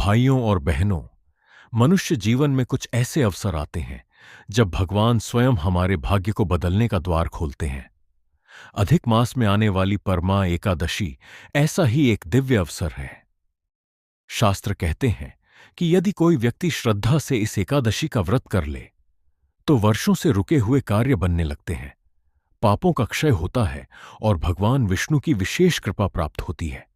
भाइयों और बहनों, मनुष्य जीवन में कुछ ऐसे अवसर आते हैं जब भगवान स्वयं हमारे भाग्य को बदलने का द्वार खोलते हैं। अधिक मास में आने वाली परमा एकादशी ऐसा ही एक दिव्य अवसर है। शास्त्र कहते हैं कि यदि कोई व्यक्ति श्रद्धा से इस एकादशी का व्रत कर ले तो वर्षों से रुके हुए कार्य बनने लगते हैं, पापों का क्षय होता है और भगवान विष्णु की विशेष कृपा प्राप्त होती है।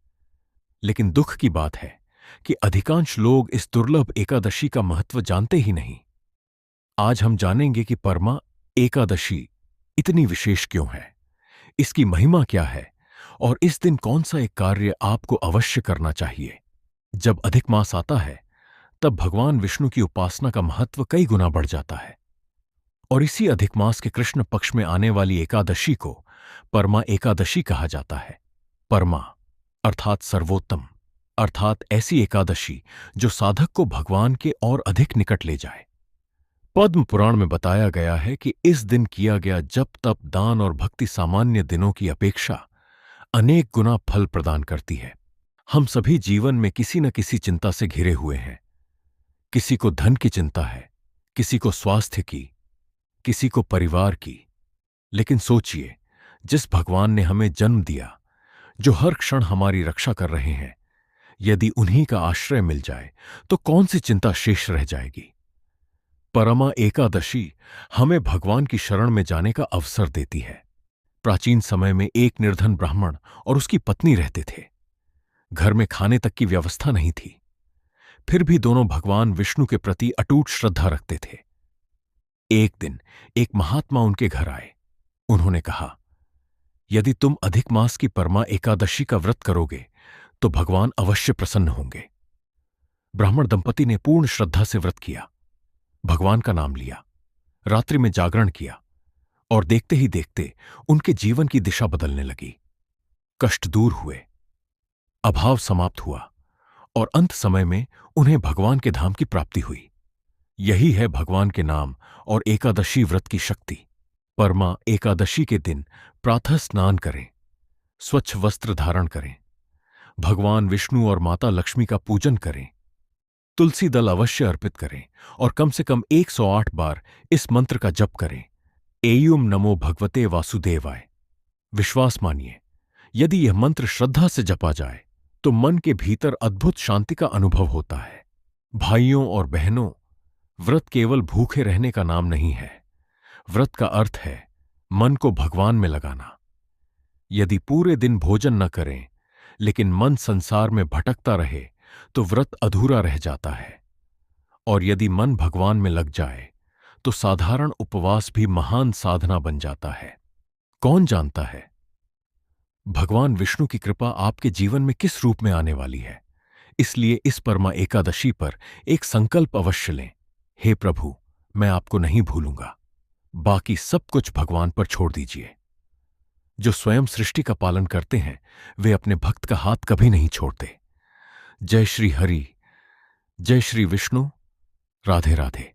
लेकिन दुख की बात है कि अधिकांश लोग इस दुर्लभ एकादशी का महत्व जानते ही नहीं। आज हम जानेंगे कि परमा एकादशी इतनी विशेष क्यों है, इसकी महिमा क्या है और इस दिन कौन सा एक कार्य आपको अवश्य करना चाहिए। जब अधिक मास आता है तब भगवान विष्णु की उपासना का महत्व कई गुना बढ़ जाता है और इसी अधिक मास के कृष्ण पक्ष में आने वाली एकादशी को परमा एकादशी कहा जाता है। परमा अर्थात सर्वोत्तम, अर्थात ऐसी एकादशी जो साधक को भगवान के और अधिक निकट ले जाए। पद्म पुराण में बताया गया है कि इस दिन किया गया जप तप दान और भक्ति सामान्य दिनों की अपेक्षा अनेक गुना फल प्रदान करती है। हम सभी जीवन में किसी न किसी चिंता से घिरे हुए हैं। किसी को धन की चिंता है, किसी को स्वास्थ्य की, किसी को परिवार की। लेकिन सोचिए, जिस भगवान ने हमें जन्म दिया, जो हर क्षण हमारी रक्षा कर रहे हैं, यदि उन्हीं का आश्रय मिल जाए तो कौन सी चिंता शेष रह जाएगी। परमा एकादशी हमें भगवान की शरण में जाने का अवसर देती है। प्राचीन समय में एक निर्धन ब्राह्मण और उसकी पत्नी रहते थे। घर में खाने तक की व्यवस्था नहीं थी, फिर भी दोनों भगवान विष्णु के प्रति अटूट श्रद्धा रखते थे। एक दिन एक महात्मा उनके घर आए। उन्होंने कहा, यदि तुम अधिक मास की परमा एकादशी का व्रत करोगे तो भगवान अवश्य प्रसन्न होंगे। ब्राह्मण दंपति ने पूर्ण श्रद्धा से व्रत किया, भगवान का नाम लिया, रात्रि में जागरण किया और देखते ही देखते उनके जीवन की दिशा बदलने लगी। कष्ट दूर हुए, अभाव समाप्त हुआ और अंत समय में उन्हें भगवान के धाम की प्राप्ति हुई। यही है भगवान के नाम और एकादशी व्रत की शक्ति। परमा एकादशी के दिन प्रातः स्नान करें, स्वच्छ वस्त्र धारण करें, भगवान विष्णु और माता लक्ष्मी का पूजन करें, तुलसी दल अवश्य अर्पित करें और कम से कम 108 बार इस मंत्र का जप करें, एयुम नमो भगवते वासुदेवाय। विश्वास मानिए, यदि यह मंत्र श्रद्धा से जपा जाए तो मन के भीतर अद्भुत शांति का अनुभव होता है। भाइयों और बहनों, व्रत केवल भूखे रहने का नाम नहीं है। व्रत का अर्थ है मन को भगवान में लगाना। यदि पूरे दिन भोजन न करें लेकिन मन संसार में भटकता रहे तो व्रत अधूरा रह जाता है, और यदि मन भगवान में लग जाए तो साधारण उपवास भी महान साधना बन जाता है। कौन जानता है, भगवान विष्णु की कृपा आपके जीवन में किस रूप में आने वाली है। इसलिए इस परमा एकादशी पर एक संकल्प अवश्य लें, हे प्रभु, मैं आपको नहीं भूलूंगा। बाकी सब कुछ भगवान पर छोड़ दीजिए। जो स्वयं सृष्टि का पालन करते हैं वे अपने भक्त का हाथ कभी नहीं छोड़ते। जय श्री हरि, जय श्री विष्णु। राधे राधे।